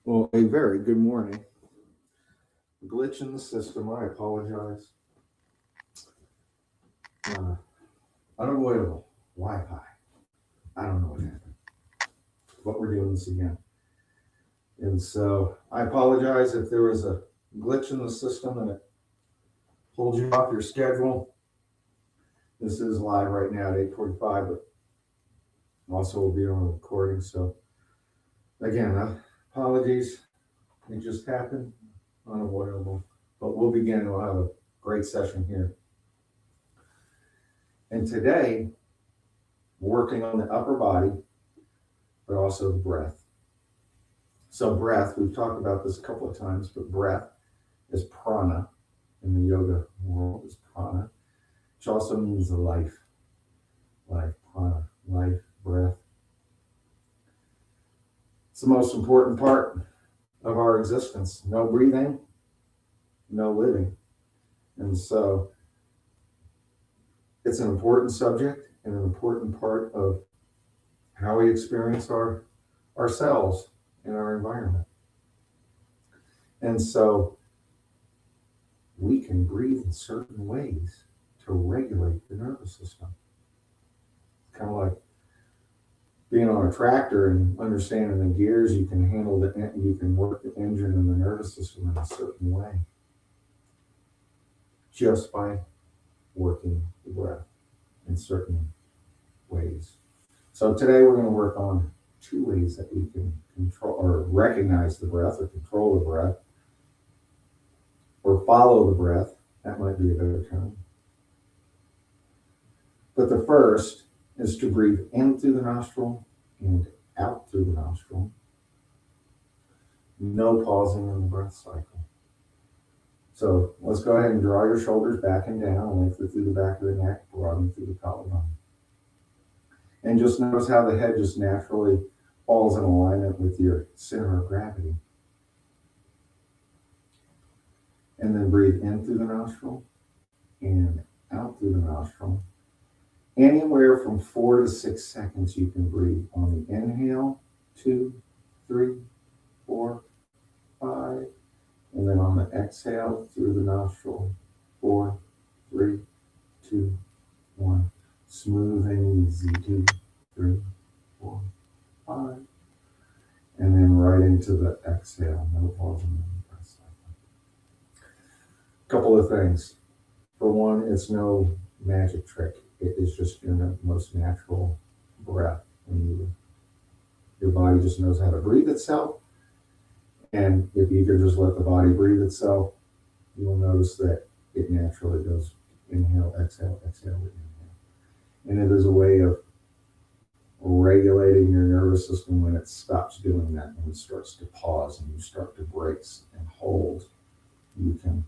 Well, a very good morning. Glitch in the system. I apologize. Uh, Unavoidable Wi-Fi. I don't know what happened, but we're doing this again. And so I apologize if there was a glitch in the system and it pulled you off your schedule. This is live right now at 8:45, but also will be on a recording. So again, apologies. It just happened. Unavoidable. But we'll begin. We'll have a great session here. And today, we're working on the upper body, but also the breath. So breath, we've talked about this a couple of times, but breath is prana in the yoga world is prana, which also means life, prana, life, breath. It's the most important part of our existence. No breathing, no living. And so it's an important subject and an important part of how we experience ourselves and our environment. And so we can breathe in certain ways to regulate the nervous system. It's kind of like being on a tractor and understanding the gears. You can you can work the engine and the nervous system in a certain way just by working the breath in certain ways. So today we're going to work on two ways that we can control or recognize the breath or control the breath or follow the breath. That might be a better term. But the first is to breathe in through the nostril and out through the nostril. No pausing in the breath cycle. So let's go ahead and draw your shoulders back and down, lengthen through the back of the neck, broaden through the collarbone. And just notice how the head just naturally falls in alignment with your center of gravity. And then breathe in through the nostril and out through the nostril. Anywhere from 4 to 6 seconds you can breathe on the inhale, 2, 3, 4, 5. And then on the exhale through the nostril, 4, 3, 2, 1. Smooth and easy, 2, 3, 4, 5. And then right into the exhale, no pausing in the breath cycle. Couple of things. For one, it's no magic trick. It is just your most natural breath. Your body just knows how to breathe itself. And if you can just let the body breathe itself, you'll notice that it naturally goes inhale, exhale, exhale, inhale. And it is a way of regulating your nervous system when it stops doing that, when it starts to pause and you start to brace and hold. You can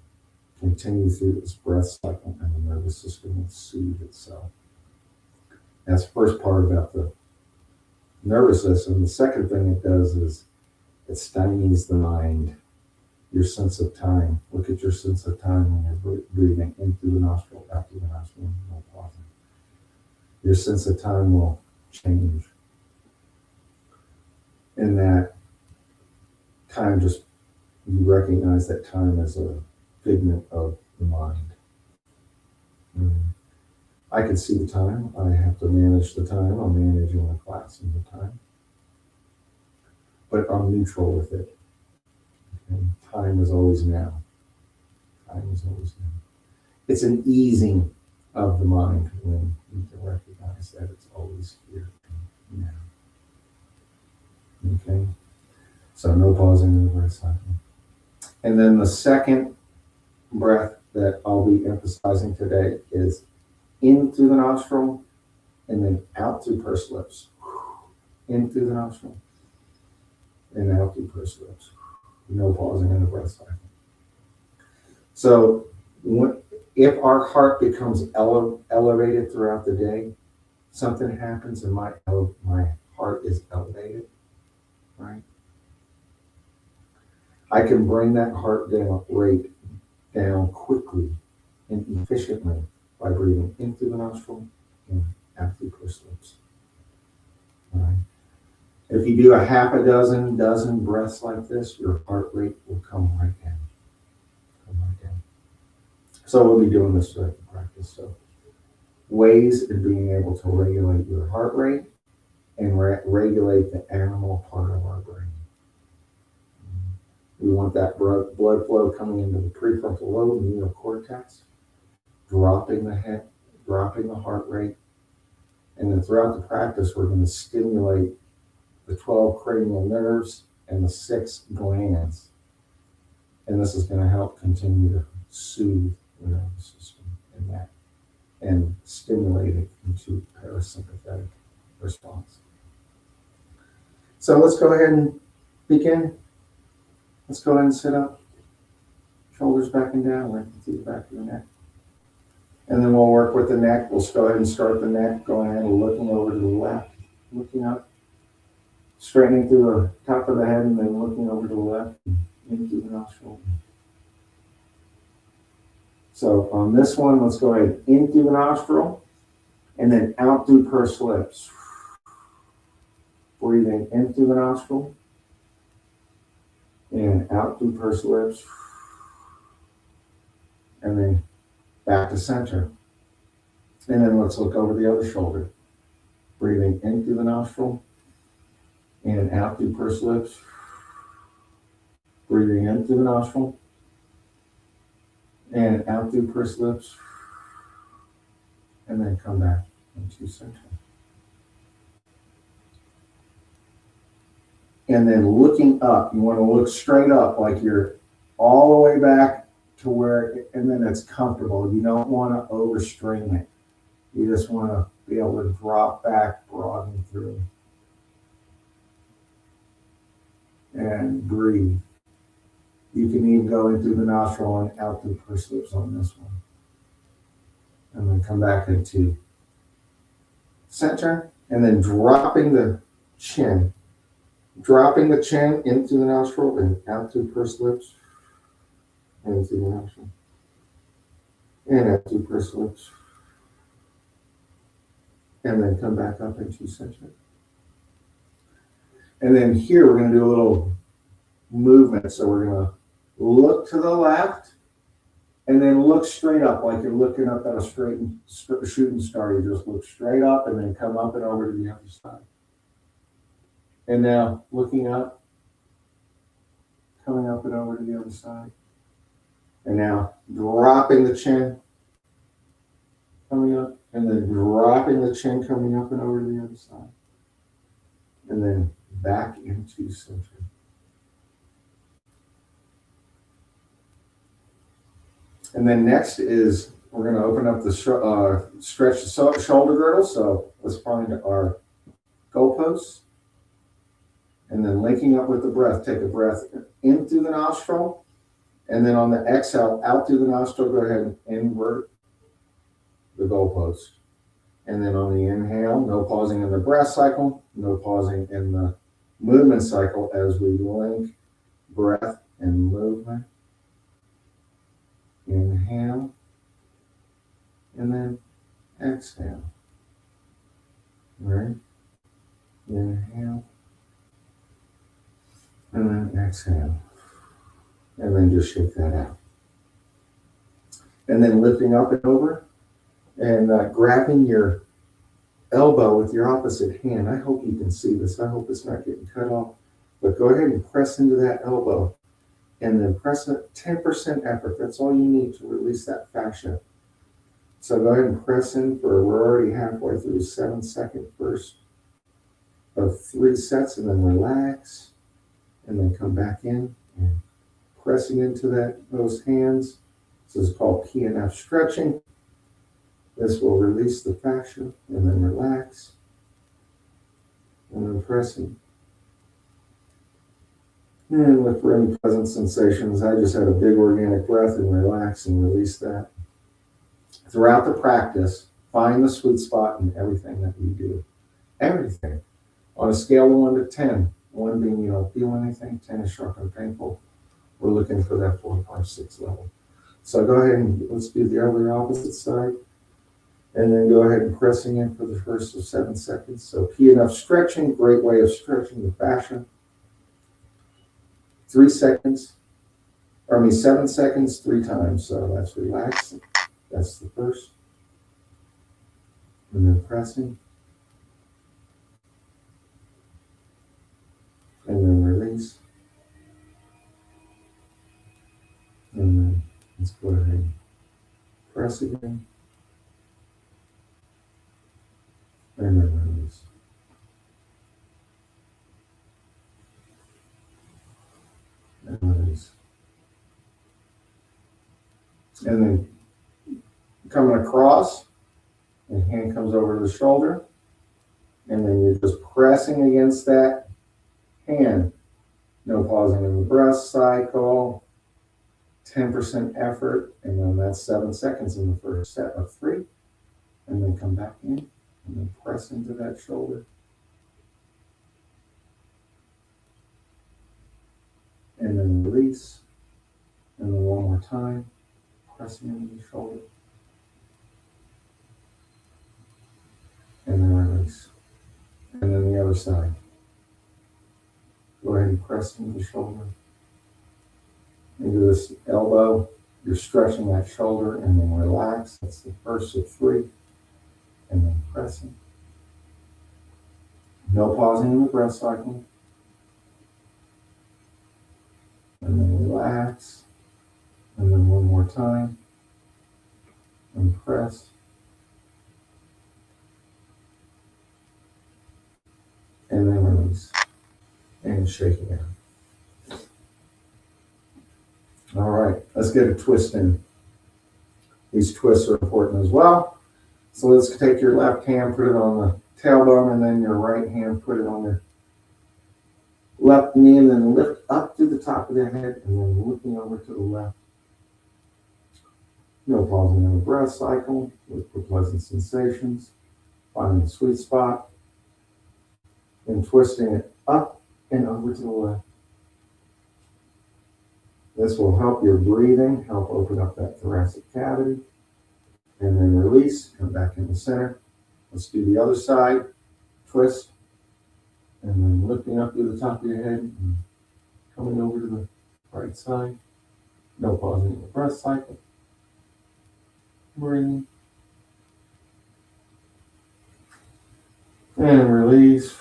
continue through this breath cycle and the nervous system will soothe itself. That's the first part about the nervous system. The second thing it does is it stymies the mind, your sense of time. Look at your sense of time when you're breathing in through the nostril, out through the nostril, no pausing. Your sense of time will change. In that time, just you recognize that time is a figment of the mind. I can see the time. I have to manage the time. I'm managing the class and the time. But I'm neutral with it. Okay? Time is always now. Time is always now. It's an easing of the mind when you can recognize that it's always here now. Okay? So no pausing in the breath cycle. And then the second breath that I'll be emphasizing today is in through the nostril and then out through pursed lips. In through the nostril and out through pursed lips. No pausing in the breath cycle. So if our heart becomes elevated throughout the day, something happens and my heart is elevated, right? I can bring that heart rate down quickly and efficiently by breathing in through the nostril and out through pursed lips. Right? If you do a half a dozen breaths like this, your heart rate will come right down. Come right down. So we'll be doing this throughout the practice. So ways of being able to regulate your heart rate and regulate the animal part of our brain. We want that blood flow coming into the prefrontal lobe, neocortex, dropping the head, dropping the heart rate. And then throughout the practice, we're going to stimulate the 12 cranial nerves and the 6 glands. And this is going to help continue to soothe the nervous system and that, and stimulate it into parasympathetic response. So let's go ahead and begin. Let's go ahead and sit up. Shoulders back and down, lengthen through the back of the neck. And then we'll work with the neck. We'll go ahead and start the neck, going ahead and looking over to the left, looking up, straightening through the top of the head, and then looking over to the left, in through the nostril. So on this one, let's go ahead in through the nostril, and then out through pursed lips. Breathing in through the nostril, and out through pursed lips, and then back to center. And then let's look over the other shoulder. Breathing in through the nostril, and out through pursed lips. Breathing in through the nostril, and out through pursed lips, and then come back into center. And then looking up, you want to look straight up like you're all the way back to where, and then it's comfortable. You don't want to overstrain it. You just want to be able to drop back, broaden through, and breathe. You can even go in through the nostril and out through pursed lips on this one. And then come back into center, and then dropping the chin. Dropping the chin into the nostril and out through pursed lips, and through the nostril, and out through pursed lips, and then come back up into center. And then here we're going to do a little movement. So we're going to look to the left, and then look straight up like you're looking up at a straight shooting star. You just look straight up and then come up and over to the other side. And now looking up, coming up and over to the other side. And now dropping the chin, coming up, and then dropping the chin, coming up and over to the other side. And then back into center. And then next is we're going to open up the stretch the shoulder girdle. So let's find our goalposts. And then linking up with the breath, take a breath in through the nostril. And then on the exhale, out through the nostril, go ahead and invert the goalpost. And then on the inhale, no pausing in the breath cycle, no pausing in the movement cycle as we link breath and movement. Inhale, and then exhale. All right? Inhale, and then exhale. And then just shake that out. And then lifting up and over, and grabbing your elbow with your opposite hand. I hope you can see this. I hope it's not getting cut off. But go ahead and press into that elbow. And then press it 10% effort. That's all you need to release that fascia. So go ahead and press in we're already halfway through 7-second burst of 3 sets, and then relax, and then come back in and pressing into those hands. This is called PNF stretching. This will release the fascia, and then relax, and then pressing. And look for any pleasant sensations. I just had a big organic breath and relax and release that. Throughout the practice, find the sweet spot in everything that we do. Everything. On a scale of 1 to 10, 1 being you don't feel anything, 10 is sharp and painful. We're looking for that 4, 5, 6 level. So go ahead and let's do the other opposite side. And then go ahead and pressing in for the first of 7 seconds. So key enough stretching, great way of stretching the fascia. 3 seconds, 7 seconds, 3 times. So that's relaxing. That's the first. And then pressing. And then release. And then let's go ahead and press again. And then release. And release. And then coming across, and hand comes over to the shoulder. And then you're just pressing against that hand. No pausing in the breath cycle. 10% effort, and then that's 7 seconds in the first set of 3. And then come back in, and then press into that shoulder. And then release. And then one more time, pressing into the shoulder. And then release. And then the other side. Go ahead and press into the shoulder. Into this elbow. You're stretching that shoulder and then relax. That's the first of 3. And then pressing. No pausing in the breath cycle. And then relax. And then one more time. And press. And then release. And shake it out. All right, let's get a twist in. These twists are important as well. So let's take your left hand, put it on the tailbone, and then your right hand, put it on your left knee, and then lift up to the top of the head, and then looking over to the left. No pausing in the breath cycle. Look for pleasant sensations. Finding the sweet spot. And twisting it up and over to the left. This will help your breathing, help open up that thoracic cavity. And then release, come back in the center. Let's do the other side. Twist. And then lifting up to the top of your head and coming over to the right side. No pausing in the breath cycle. Breathing. And release.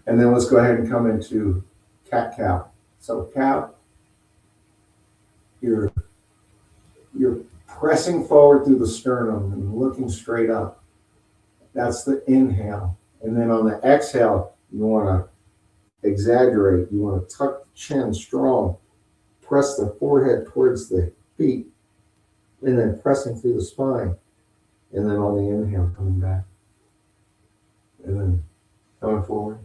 And then let's go ahead and come into cat-cow. So cow, you're pressing forward through the sternum and looking straight up. That's the inhale. And then on the exhale, you want to exaggerate. You want to tuck the chin strong. Press the forehead towards the feet. And then pressing through the spine. And then on the inhale, coming back. And then coming forward.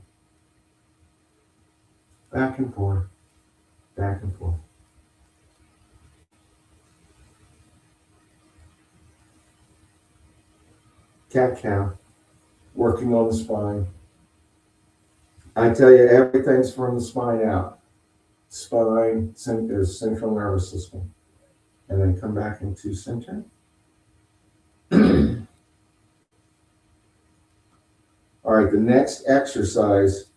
Back and forth, back and forth. Cat-cow, working on the spine. I tell you, everything's from the spine out. Spine is central nervous system. And then come back into center. All right, the next exercise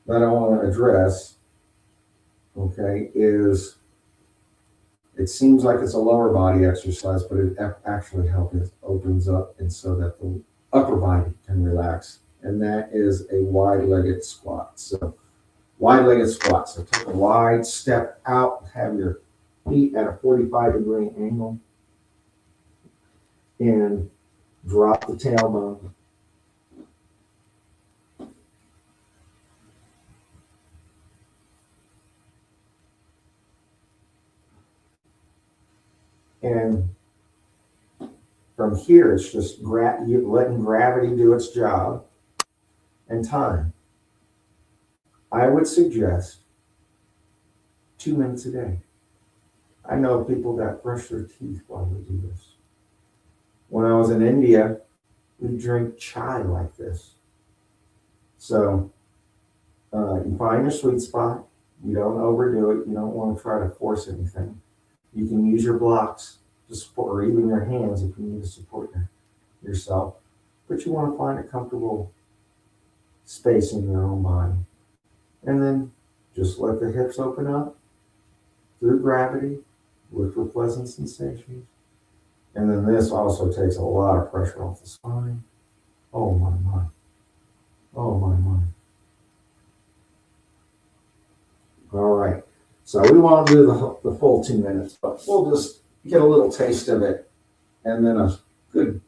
that I want to address, okay, is, it seems like it's a lower body exercise, but it actually helps. It opens up and so that the upper body can relax. And that is a wide-legged squat. So wide-legged squat. So take a wide step out, have your feet at a 45-degree angle, and drop the tailbone. And from here, it's just letting gravity do its job and time. I would suggest 2 minutes a day. I know people that brush their teeth while they do this. When I was in India, we drink chai like this. So you find your sweet spot. You don't overdo it. You don't want to try to force anything. You can use your blocks to support, or even your hands if you need to support yourself. But you want to find a comfortable space in your own body. And then just let the hips open up through gravity, look for pleasant sensations. And then this also takes a lot of pressure off the spine. Oh my, my. Oh my, my. All right. So we won't do the full 2 minutes, but we'll just get a little taste of it. And then a good,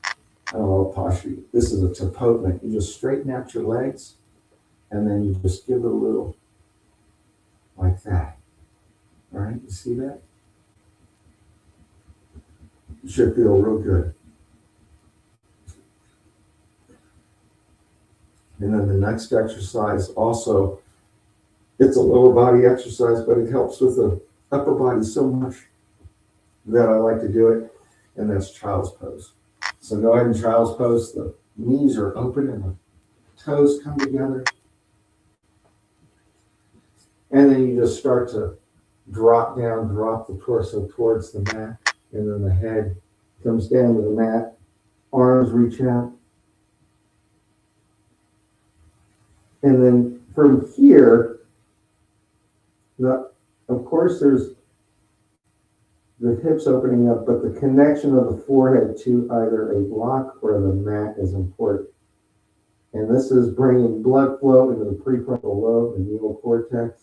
I don't know, posture. This is a tapotement. You just straighten out your legs, and then you just give it a little like that. All right, you see that? You should feel real good. And then the next exercise also, it's a lower body exercise, but it helps with the upper body so much that I like to do it, and that's child's pose. So go ahead and child's pose. The knees are open and the toes come together. And then you just start to drop down, drop the torso towards the mat, and then the head comes down to the mat, arms reach out. And then from here, of course, there's the hips opening up, but the connection of the forehead to either a block or the mat is important. And this is bringing blood flow into the prefrontal lobe, the neocortex.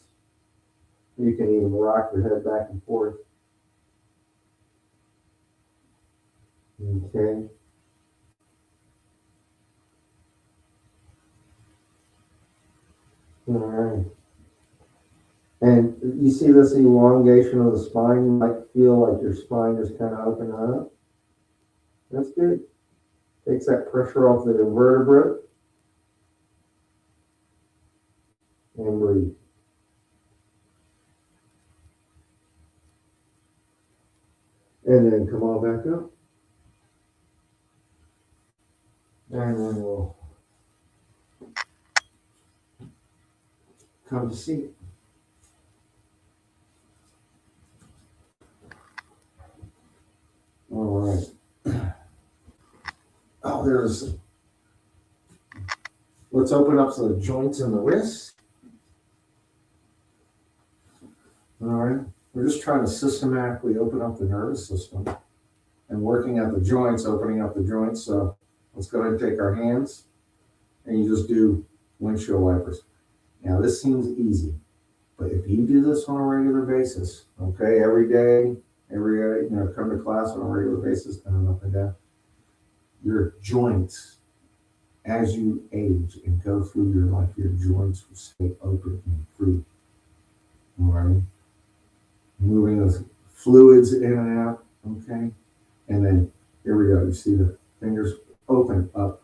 You can even rock your head back and forth. Okay. All right. And you see this elongation of the spine? You might feel like your spine is kind of opening up. That's good. Takes that pressure off the vertebrae. And breathe. And then come on back up. And then we'll come to seat. All right. Oh, let's open up the joints in the wrists. All right. We're just trying to systematically open up the nervous system and working at the joints, opening up the joints. So let's go ahead and take our hands and you just do windshield wipers. Now this seems easy, but if you do this on a regular basis, okay, every day, come to class on a regular basis, and up and down, your joints, as you age and go through your life, your joints will stay open and free. All right. Moving those fluids in and out, okay? And then here we go. You see the fingers open, up,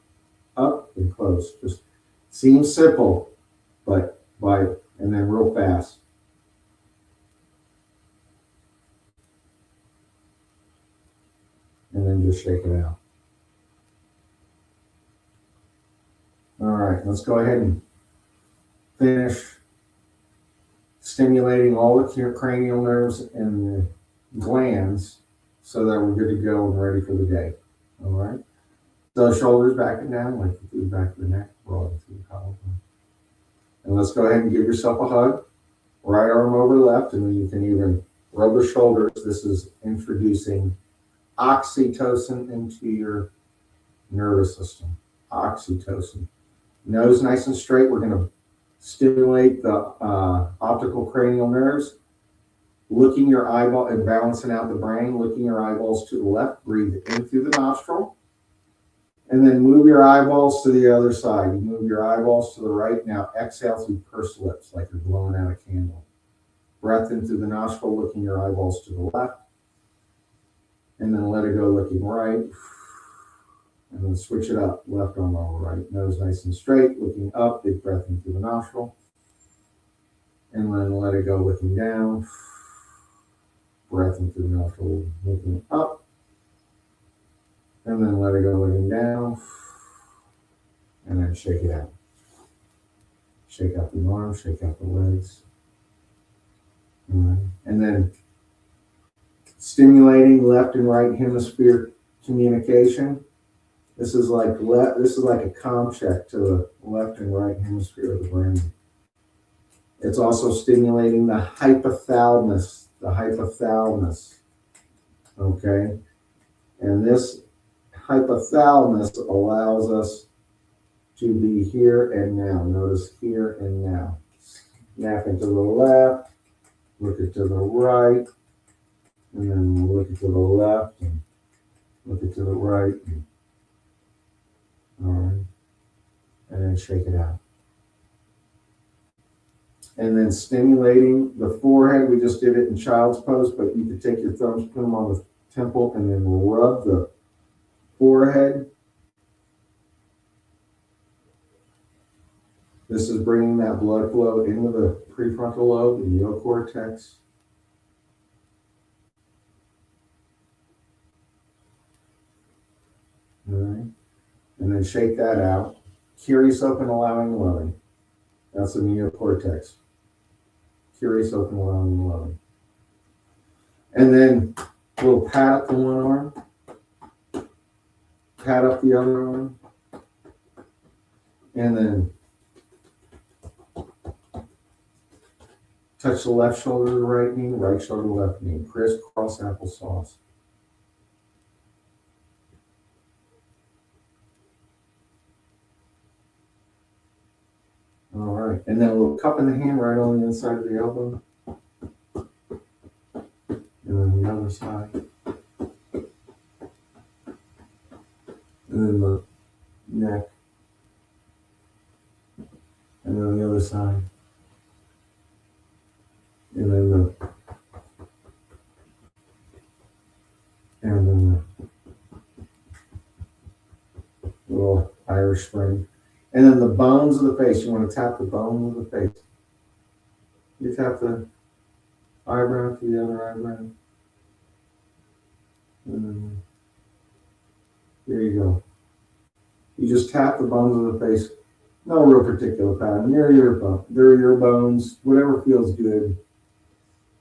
and close. Just seems simple, but and then real fast. And then just shake it out. All right, let's go ahead and finish stimulating all the cranial nerves and the glands so that we're good to go and ready for the day. All right. So shoulders back and down, lengthen through the back of the neck, rolling through the collarbone. And let's go ahead and give yourself a hug. Right arm over left, and then you can even rub the shoulders. This is introducing oxytocin into your nervous system. Oxytocin. Nose nice and straight. We're going to stimulate the optical cranial nerves. Looking your eyeball and balancing out the brain. Looking your eyeballs to the left. Breathe in through the nostril. And then move your eyeballs to the other side. You move your eyeballs to the right. Now exhale through pursed lips like you're blowing out a candle. Breath in through the nostril, looking your eyeballs to the left. And then let it go looking right. And then switch it up. Left arm over right. Nose nice and straight. Looking up. Big breath in through the nostril. And then let it go looking down. Breath in through the nostril. Looking up. And then let it go looking down. And then shake it out. Shake out the arms. Shake out the legs. And then stimulating left and right hemisphere communication. This is like a calm check to the left and right hemisphere of the brain. It's also stimulating the hypothalamus. Okay, and this hypothalamus allows us to be here and now. Notice here and now. Snapping to the left, looking to the right, and then looking to the left and looking to the right. All right, and then shake it out. And then stimulating the forehead. We just did it in child's pose, but you could take your thumbs, put them on the temple, and then rub the forehead. This is bringing that blood flow into the prefrontal lobe, the neocortex. All right. And then shake that out. Curious, open, allowing, loving. That's the neocortex. Curious, open, allowing, loving. And then a little pat up the one arm. Pat up the other arm. And then touch the left shoulder to the right knee, right shoulder to the left knee. Crisscross applesauce. All right, and then a little cup in the hand right on the inside of the elbow. And then the other side. And then the neck. And then the other side. And then the little Irish spring. And then the bones of the face. You want to tap the bones of the face. You tap the eyebrow to the other eyebrow. And then here you go. You just tap the bones of the face. No real particular pattern. They're your bones. Whatever feels good.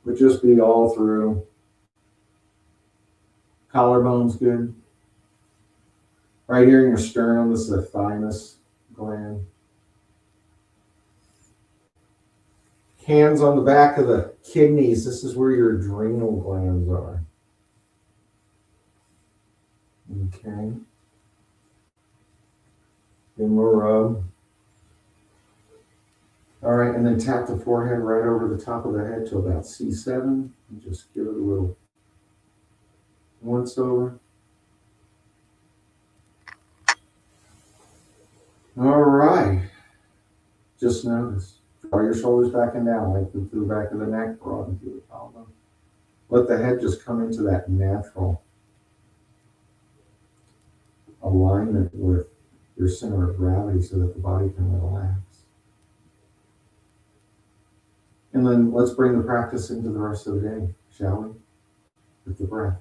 But just be all through. Collarbone's good. Right here in your sternum, this is the thymus gland. Hands on the back of the kidneys. This is where your adrenal glands are. Okay. Give them a rub. All right, and then tap the forehead right over the top of the head to about C7. And just give it a little once over. All right. Just notice. Draw your shoulders back and down, lengthen through the back of the neck, broaden through the collarbone. Let the head just come into that natural alignment with your center of gravity so that the body can relax. And then let's bring the practice into the rest of the day, shall we? With the breath.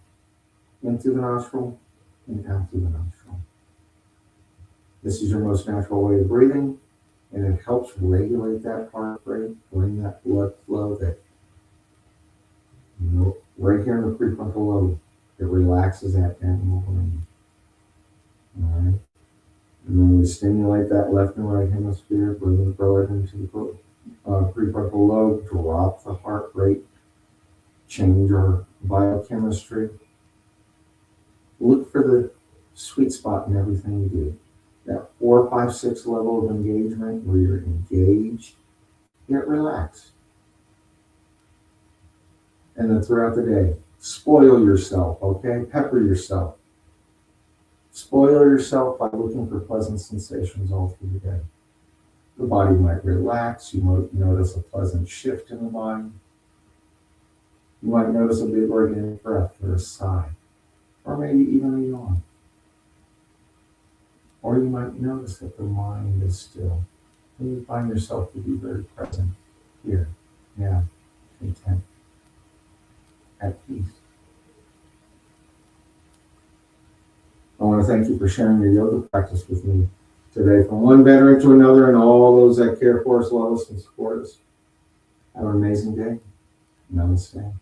In through the nostril and out through the nostril. This is your most natural way of breathing, and it helps regulate that heart rate, bring that blood flow that, right here in the prefrontal lobe, it relaxes that animal brain. All right. And then we stimulate that left and right hemisphere, bring the blood into the prefrontal lobe, drop the heart rate, change our biochemistry. Look for the sweet spot in everything you do. That 4, 5, 6 level of engagement where you're engaged, get relaxed. And then throughout the day, spoil yourself, okay? Pepper yourself. Spoil yourself by looking for pleasant sensations all through the day. The body might relax. You might notice a pleasant shift in the body. You might notice a big organic breath or a sigh, or maybe even a yawn. Or you might notice that the mind is still, and you find yourself to be very present here, now, content, at peace. I want to thank you for sharing your yoga practice with me today, from one veteran to another, and all those that care for us, love us, and support us. Have an amazing day. Namaste.